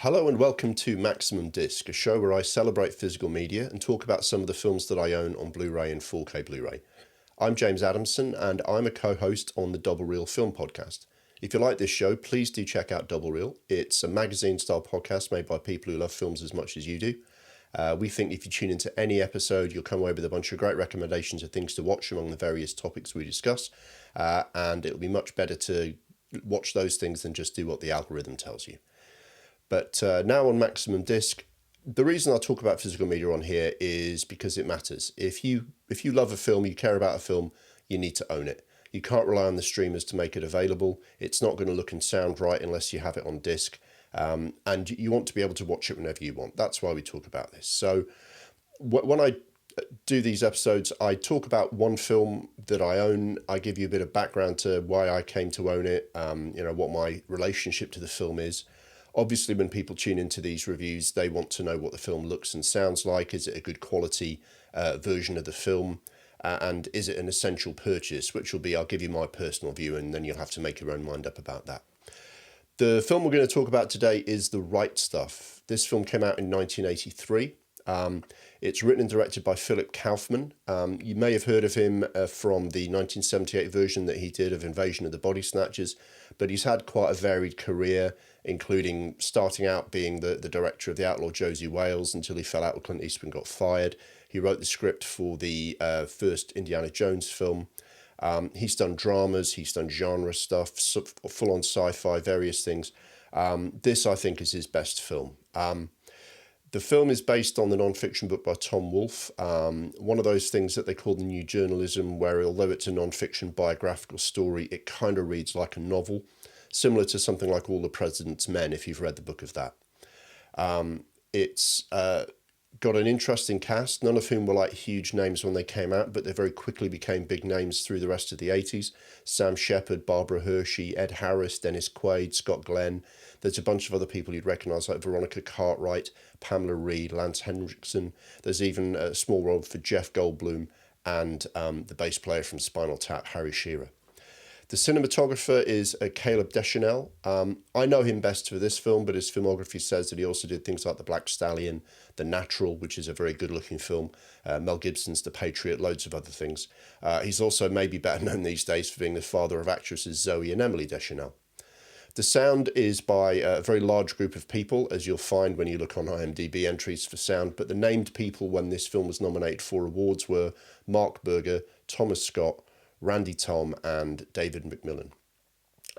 Hello and welcome to Maximum Disc, a show where I celebrate physical media and talk about some of the films that I own on Blu Ray and 4K Blu Ray. I'm James Adamson and I'm a co host on the Double Reel Film Podcast. If you like this show, please do check out Double Reel. It's a magazine style podcast made by people who love films as much as you do. We think if you tune into any episode, you'll come away with a bunch of great recommendations of things to watch among the various topics we discuss, and it'll be much better to watch those things than just do what the algorithm tells you. But now on Maximum Disc, the reason I talk about physical media on here is because it matters. If you love a film, you care about a film, you need to own it. You can't rely on the streamers to make it available. It's not going to look and sound right unless you have it on disc. And you want to be able to watch it whenever you want. That's why we talk about this. So when I do these episodes, I talk about one film that I own. I give you a bit of background to why I came to own it, what my relationship to the film is. Obviously, when people tune into these reviews, they want to know what the film looks and sounds like. Is it a good quality version of the film? And is it an essential purchase? Which will be, I'll give you my personal view, and then you'll have to make your own mind up about that. The film we're going to talk about today is The Right Stuff. This film came out in 1983. It's written and directed by Philip Kaufman. You may have heard of him from the 1978 version that he did of Invasion of the Body Snatchers, but he's had quite a varied career, including starting out being the director of The Outlaw Josie Wales until he fell out with Clint Eastwood and got fired. He wrote the script for the first Indiana Jones film. He's done dramas, he's done genre stuff, full-on sci-fi, various things. This, I think, is his best film. The film is based on the non-fiction book by Tom Wolfe, one of those things that they call the new journalism, where although it's a non-fiction biographical story, it kind of reads like a novel, similar to something like All the President's Men, if you've read the book of that. It's got an interesting cast, none of whom were like huge names when they came out, but they very quickly became big names through the rest of the 80s. Sam Shepard, Barbara Hershey, Ed Harris, Dennis Quaid, Scott Glenn. There's a bunch of other people you'd recognise like Veronica Cartwright, Pamela Reed, Lance Henriksen. There's even a small role for Jeff Goldblum and the bass player from Spinal Tap, Harry Shearer. The cinematographer is Caleb Deschanel. I know him best for this film, but his filmography says that he also did things like The Black Stallion, The Natural, which is a very good-looking film, Mel Gibson's The Patriot, loads of other things. He's also maybe better known these days for being the father of actresses Zoe and Emily Deschanel. The sound is by a very large group of people, as you'll find when you look on IMDb entries for sound, but the named people when this film was nominated for awards were Mark Berger, Thomas Scott, Randy Tom and David McMillan.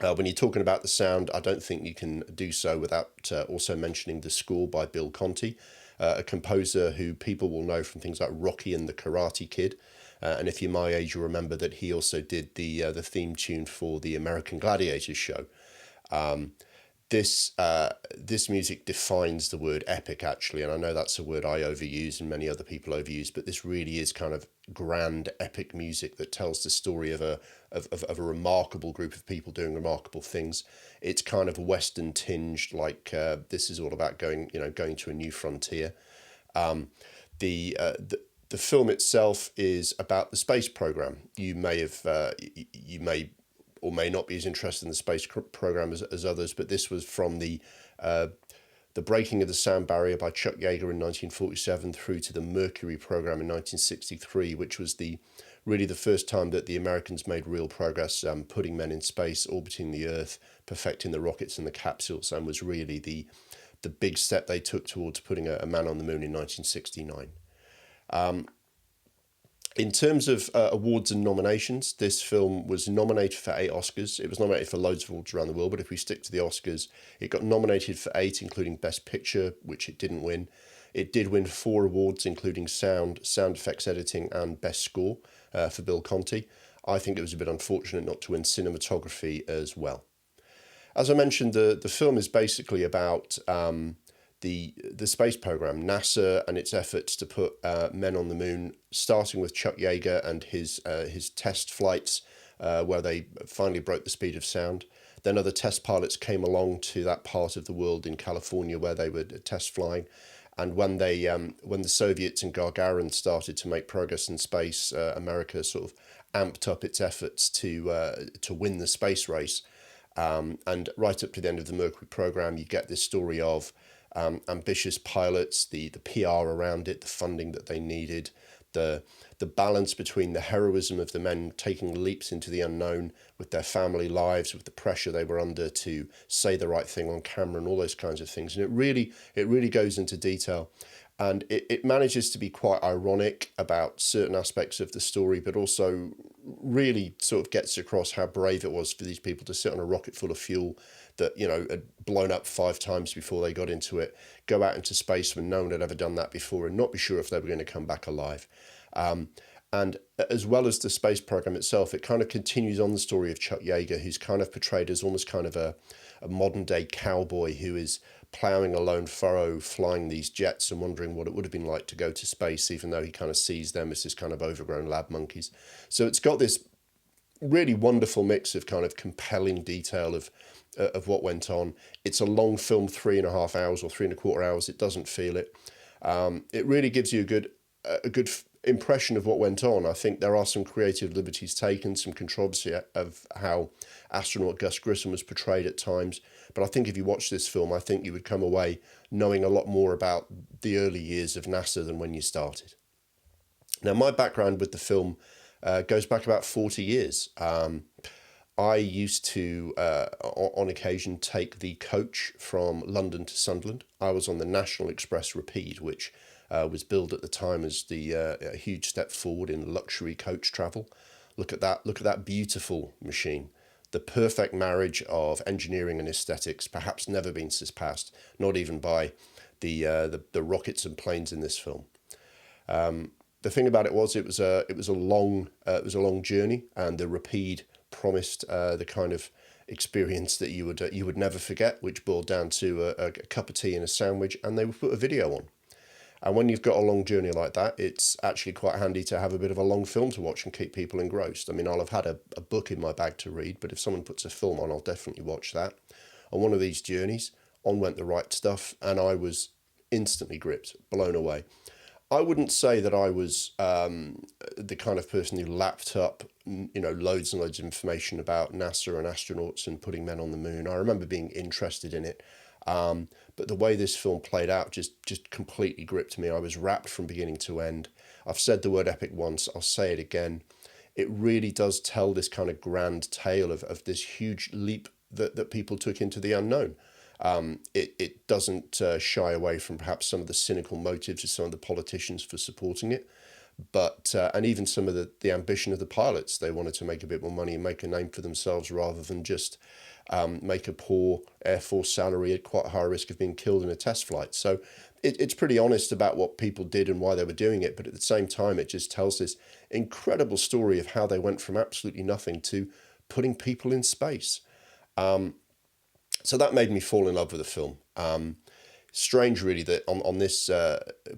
When you're talking about the sound, I don't think you can do so without also mentioning the score by Bill Conti, a composer who people will know from things like Rocky and the Karate Kid. And if you're my age, you'll remember that he also did the theme tune for the American Gladiators show. This music defines the word epic, actually, and I know that's a word I overuse and many other people overuse, but this really is kind of grand epic music that tells the story of a remarkable group of people doing remarkable things. It's kind of Western tinged, like this is all about going to a new frontier. The film itself is about the space program. You may or may not be as interested in the space program as others, but this was from the breaking of the sound barrier by Chuck Yeager in 1947 through to the Mercury program in 1963, which was really the first time that the Americans made real progress putting men in space, orbiting the Earth, perfecting the rockets and the capsules, and was really the big step they took towards putting a man on the moon in 1969. In terms of awards and nominations, this film was nominated for 8 Oscars. It was nominated for loads of awards around the world, but if we stick to the Oscars, it got nominated for 8, including Best Picture, which it didn't win. It did win 4 awards, including sound effects editing, and Best Score for Bill Conti. I think it was a bit unfortunate not to win cinematography as well. As I mentioned, the film is basically about the space program, NASA and its efforts to put men on the moon, starting with Chuck Yeager and his test flights where they finally broke the speed of sound. Then other test pilots came along to that part of the world in California where they were test flying. And when the Soviets and Gagarin started to make progress in space, America sort of amped up its efforts to win the space race. And right up to the end of the Mercury program, you get this story of ambitious pilots, the PR around it, the funding that they needed, the balance between the heroism of the men taking leaps into the unknown with their family lives, with the pressure they were under to say the right thing on camera and all those kinds of things. And it really goes into detail. And it manages to be quite ironic about certain aspects of the story, but also really sort of gets across how brave it was for these people to sit on a rocket full of fuel that, had blown up 5 times before they got into it, go out into space when no one had ever done that before, and not be sure if they were going to come back alive. And as well as the space program itself, it kind of continues on the story of Chuck Yeager, who's kind of portrayed as almost kind of a modern day cowboy who is ploughing a lone furrow, flying these jets and wondering what it would have been like to go to space, even though he kind of sees them as this kind of overgrown lab monkeys. So it's got this really wonderful mix of kind of compelling detail of what went on. It's a long film, 3.5 hours or 3.25 hours. It doesn't feel it. It really gives you a good impression of what went on. I think there are some creative liberties taken, some controversy of how astronaut Gus Grissom was portrayed at times. But I think if you watch this film, I think you would come away knowing a lot more about the early years of NASA than when you started. Now, my background with the film goes back about 40 years. I used to, on occasion, take the coach from London to Sunderland. I was on the National Express Rapide, which was billed at the time as the huge step forward in luxury coach travel. Look at that beautiful machine. The perfect marriage of engineering and aesthetics, perhaps never been surpassed, not even by the rockets and planes in this film. The thing about it was it was a long journey, and the Rapide promised the kind of experience that you would never forget, which boiled down to a cup of tea and a sandwich, and they would put a video on. And when you've got a long journey like that, it's actually quite handy to have a bit of a long film to watch and keep people engrossed. I mean, I'll have had a book in my bag to read, but if someone puts a film on, I'll definitely watch that. On one of these journeys, on went The Right Stuff, and I was instantly gripped, blown away. I wouldn't say that I was the kind of person who lapped up, loads and loads of information about NASA and astronauts and putting men on the moon. I remember being interested in it. But the way this film played out just completely gripped me. I was wrapped from beginning to end. I've said the word epic once, I'll say it again. It really does tell this kind of grand tale of this huge leap that people took into the unknown. It doesn't shy away from perhaps some of the cynical motives of some of the politicians for supporting it. But and even some of the ambition of the pilots. They wanted to make a bit more money and make a name for themselves rather than just make a poor Air Force salary at quite a high risk of being killed in a test flight. So it's pretty honest about what people did and why they were doing it. But at the same time, it just tells this incredible story of how they went from absolutely nothing to putting people in space. So that made me fall in love with the film. Strange, really, that on this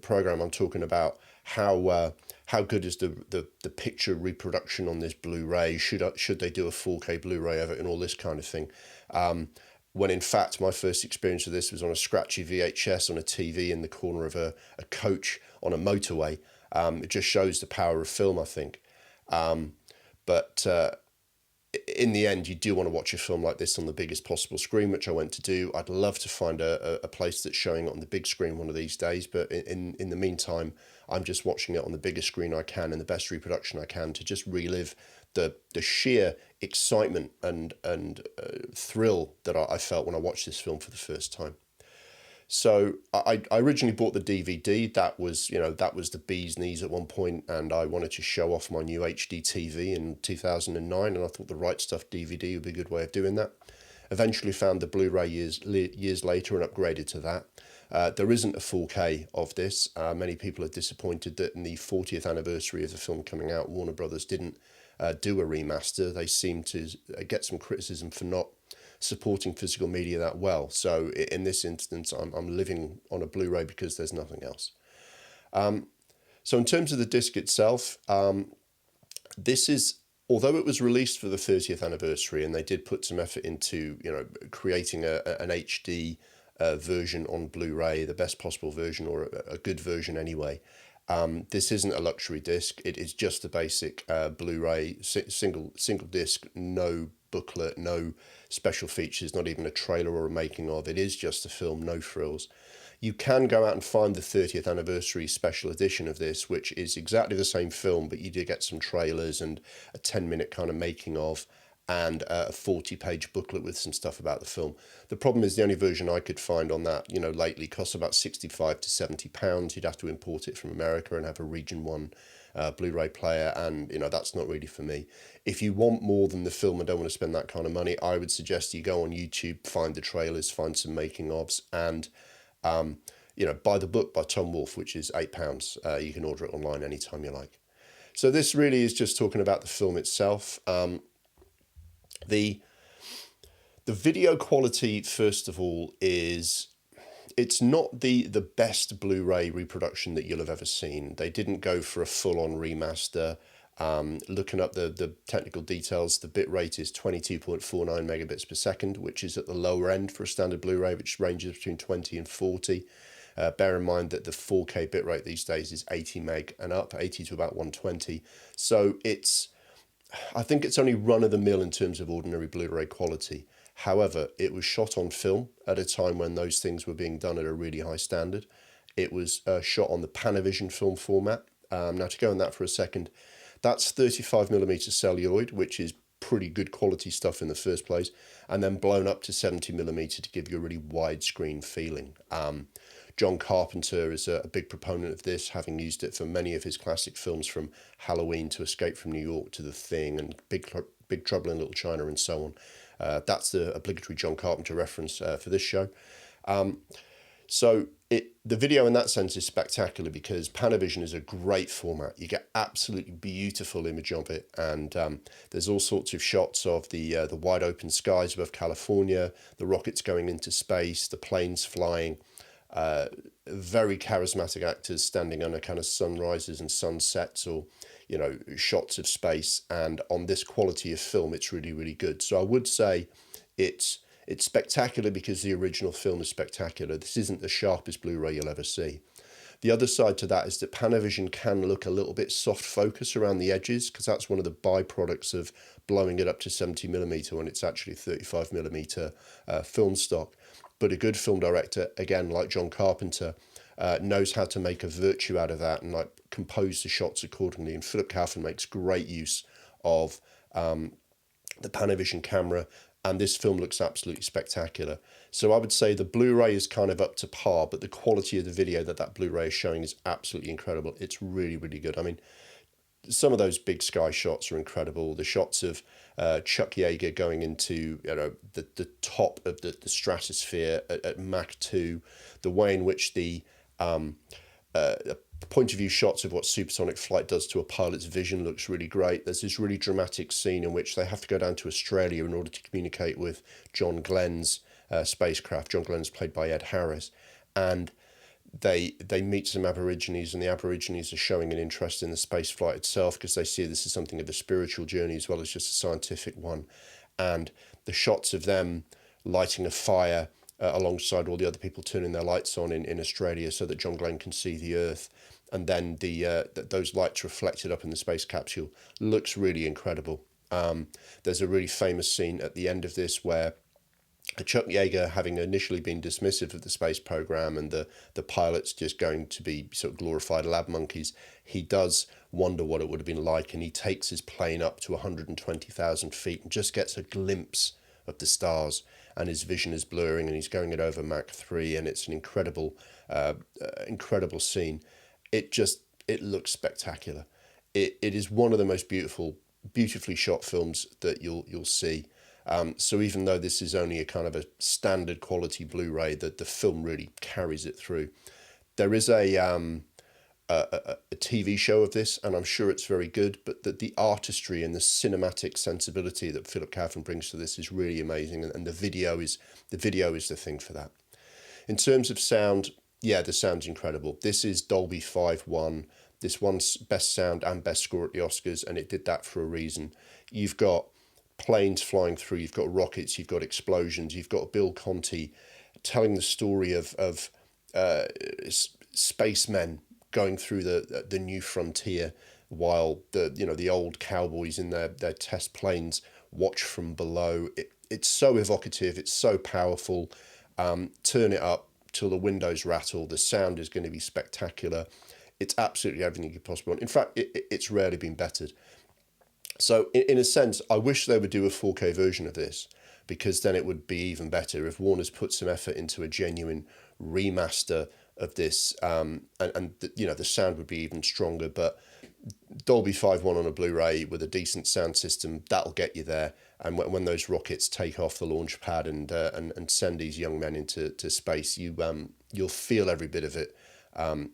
program I'm talking about how good is the picture reproduction on this Blu Ray? Should they do a 4K Blu Ray of it and all this kind of thing? When in fact my first experience of this was on a scratchy VHS on a TV in the corner of a coach on a motorway. It just shows the power of film, I think. But in the end, you do want to watch a film like this on the biggest possible screen, which I went to do. I'd love to find a place that's showing it on the big screen one of these days, but in the meantime, I'm just watching it on the biggest screen I can and the best reproduction I can to just relive the sheer excitement and thrill that I felt when I watched this film for the first time. So I originally bought the DVD. That was the bee's knees at one point, and I wanted to show off my new HD TV in 2009, and I thought the Right Stuff DVD would be a good way of doing that. Eventually found the Blu Ray years later and upgraded to that. There isn't a 4K of this. Many people are disappointed that in the 40th anniversary of the film coming out, Warner Brothers didn't do a remaster. They seem to get some criticism for not supporting physical media that well. So in this instance, I'm living on a Blu Ray because there's nothing else. So in terms of the disc itself, this is, although it was released for the 30th anniversary, and they did put some effort into creating an HD version on Blu Ray, the best possible version or a good version anyway. This isn't a luxury disc. It is just a basic Blu Ray single disc, no booklet, no special features, not even a trailer or a making of. It is just a film, no frills. You can go out and find the 30th anniversary special edition of this, which is exactly the same film, but you do get some trailers and a 10-minute kind of making of, and a 40-page booklet with some stuff about the film. The problem is the only version I could find on that, lately costs about 65 to 70 pounds. You'd have to import it from America and have a Region 1 Blu Ray player, and that's not really for me. If you want more than the film and don't want to spend that kind of money, I would suggest you go on YouTube, find the trailers, find some making ofs, and buy the book by Tom Wolfe, which is £8. You can order it online anytime you like. So this really is just talking about the film itself. The video quality, first of all, it's not the best Blu-ray reproduction that you'll have ever seen. They didn't go for a full-on remaster. Looking up the technical details, the bit rate is 22.49 megabits per second, which is at the lower end for a standard Blu-ray, which ranges between 20 and 40. Bear in mind that the 4K bitrate these days is 80 meg and up, 80 to about 120. So I think it's only run-of-the-mill in terms of ordinary Blu-ray quality. However, it was shot on film at a time when those things were being done at a really high standard. It was shot on the Panavision film format. Now, to go on that for a second, that's 35mm celluloid, which is pretty good quality stuff in the first place, and then blown up to 70mm to give you a really widescreen feeling. John Carpenter is a big proponent of this, having used it for many of his classic films, from Halloween to Escape from New York to The Thing and Big Trouble in Little China and so on. That's the obligatory John Carpenter reference for this show. So the video in that sense is spectacular because Panavision is a great format. You get absolutely beautiful image of it, and there's all sorts of shots of the wide open skies above California, the rockets going into space, the planes flying. Very charismatic actors standing under kind of sunrises and sunsets, or shots of space. And on this quality of film, it's really, really good. So I would say it's spectacular because the original film is spectacular. This isn't the sharpest Blu-ray you'll ever see. The other side to that is that Panavision can look a little bit soft focus around the edges, because that's one of the byproducts of blowing it up to 70mm when it's actually 35mm film stock. But a good film director, again, like John Carpenter, knows how to make a virtue out of that and compose the shots accordingly. And Philip Kaufman makes great use of the Panavision camera, and this film looks absolutely spectacular. So I would say the Blu-ray is kind of up to par, but the quality of the video that Blu-ray is showing is absolutely incredible. It's really, really good. I mean, some of those big sky shots are incredible. The shots of Chuck Yeager going into the top of the stratosphere at Mach 2, the way in which the point of view shots of what supersonic flight does to a pilot's vision looks really great. There's this really dramatic scene in which they have to go down to Australia in order to communicate with John Glenn's spacecraft. John Glenn's played by Ed Harris, and they meet some Aborigines, and the Aborigines are showing an interest in the space flight itself because they see this as something of a spiritual journey as well as just a scientific one. And the shots of them lighting a fire alongside all the other people turning their lights on in Australia so that John Glenn can see the Earth, and then those lights reflected up in the space capsule, looks really incredible. There's a really famous scene at the end of this where Chuck Yeager, having initially been dismissive of the space program and the pilots just going to be sort of glorified lab monkeys, he does wonder what it would have been like, and he takes his plane up to 120,000 feet and just gets a glimpse of the stars, and his vision is blurring, and he's going it over Mach 3, and it's an incredible scene. It looks spectacular. It is one of the most beautifully shot films that you'll see. So even though this is only a kind of a standard quality Blu-ray, that the film really carries it through. There is a TV show of this, and I'm sure it's very good, but the artistry and the cinematic sensibility that Philip Kaufman brings to this is really amazing, and the video is the thing for that. In terms of sound, yeah, the sound's incredible. This is Dolby 5.1. This one's best sound and best score at the Oscars, and it did that for a reason. You've got planes flying through, you've got rockets, you've got explosions, you've got Bill Conti telling the story of spacemen going through the new frontier, while the old cowboys in their test planes Watch from Below. It's so evocative, it's so powerful. Turn it up till the windows rattle. The sound is going to be spectacular. It's absolutely everything you could possibly want. In fact, it's rarely been bettered. So in a sense, I wish they would do a 4K version of this, because then it would be even better if Warner's put some effort into a genuine remaster of this, and the sound would be even stronger. But Dolby 5.1 on a Blu-ray with a decent sound system, that'll get you there. And when those rockets take off the launch pad and send these young men into space, you'll feel every bit of it.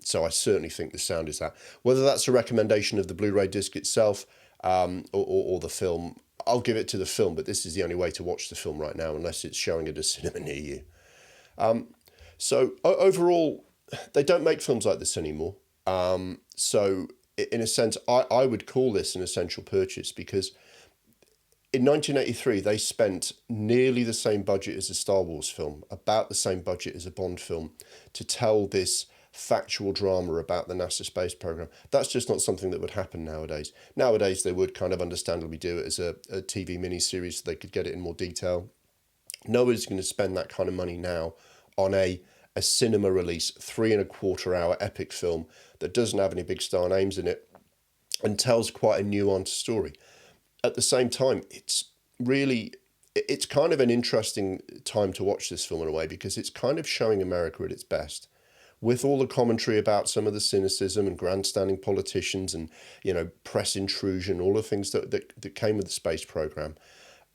So I certainly think the sound is that. Whether that's a recommendation of the Blu-ray disc itself, or the film, I'll give it to the film, but this is the only way to watch the film right now, unless it's showing at a cinema near you. So overall, they don't make films like this anymore. So in a sense, I would call this an essential purchase, because in 1983, they spent nearly the same budget as a Star Wars film, about the same budget as a Bond film, to tell this factual drama about the NASA space program. That's just not something that would happen nowadays. Nowadays, they would kind of understandably do it as a TV miniseries so they could get it in more detail. Nobody's going to spend that kind of money now on a cinema release, 3.25 hour epic film that doesn't have any big star names in it and tells quite a nuanced story. At the same time, it's kind of an interesting time to watch this film in a way, because it's kind of showing America at its best, with all the commentary about some of the cynicism and grandstanding politicians and, press intrusion, all the things that came with the space program.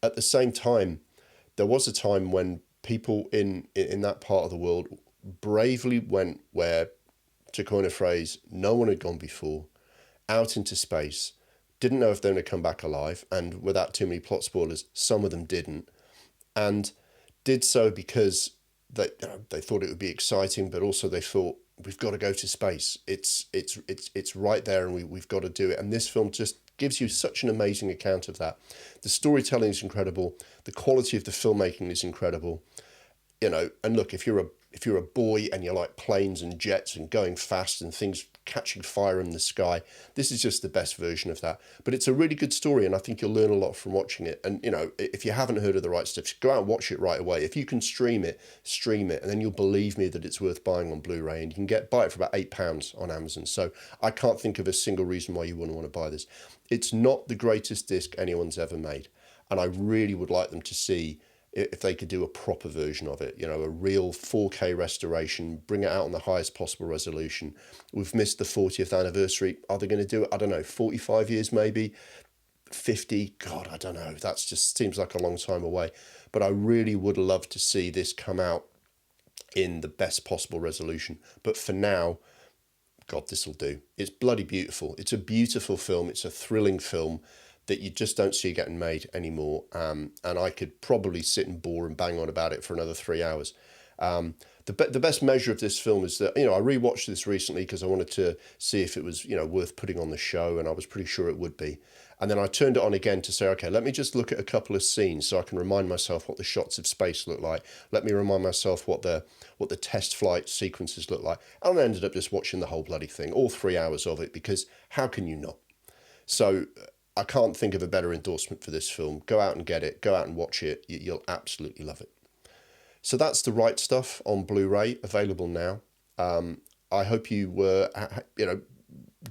At the same time, there was a time when people in that part of the world bravely went where, to coin a phrase, no one had gone before, out into space, didn't know if they were going to come back alive, and without too many plot spoilers, some of them didn't, and did so because they thought it would be exciting, but also they thought, we've got to go to space. It's right there, and we've got to do it. And this film just gives you such an amazing account of that. The storytelling is incredible. The quality of the filmmaking is incredible. And look, if you're a boy and you like planes and jets and going fast and things catching fire in the sky, this is just the best version of that. But it's a really good story, and I think you'll learn a lot from watching it. And, if you haven't heard of The Right Stuff, go out and watch it right away. If you can stream it, and then you'll believe me that it's worth buying on Blu-ray, and you can buy it for about £8 on Amazon. So I can't think of a single reason why you wouldn't want to buy this. It's not the greatest disc anyone's ever made, and I really would like them to see if they could do a proper version of it, a real 4K restoration, bring it out on the highest possible resolution. We've missed the 40th anniversary. Are they going to do it? I don't know, 45 years maybe, 50? God, I don't know. That's just seems like a long time away. But I really would love to see this come out in the best possible resolution. But for now, God, this will do. It's bloody beautiful. It's a beautiful film. It's a thrilling film that you just don't see getting made anymore. And I could probably sit and bore and bang on about it for another 3 hours. The best measure of this film is that, I rewatched this recently because I wanted to see if it was, worth putting on the show, and I was pretty sure it would be. And then I turned it on again to say, okay, let me just look at a couple of scenes so I can remind myself what the shots of space look like. Let me remind myself what the test flight sequences look like. And I ended up just watching the whole bloody thing, all 3 hours of it, because how can you not? So I can't think of a better endorsement for this film. Go out and get it. Go out and watch it. You'll absolutely love it. So that's The Right Stuff on Blu-ray, available now. I hope you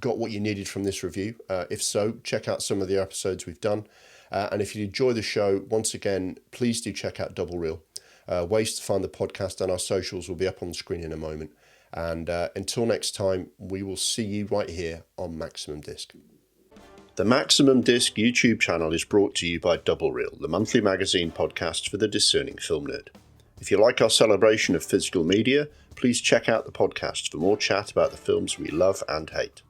got what you needed from this review. If so, check out some of the episodes we've done. And if you enjoy the show, once again, please do check out Double Reel. Ways to find the podcast and our socials will be up on the screen in a moment. And until next time, we will see you right here on Maximum Disc. The Maximum Disc YouTube channel is brought to you by Double Reel, the monthly magazine podcast for the discerning film nerd. If you like our celebration of physical media, please check out the podcast for more chat about the films we love and hate.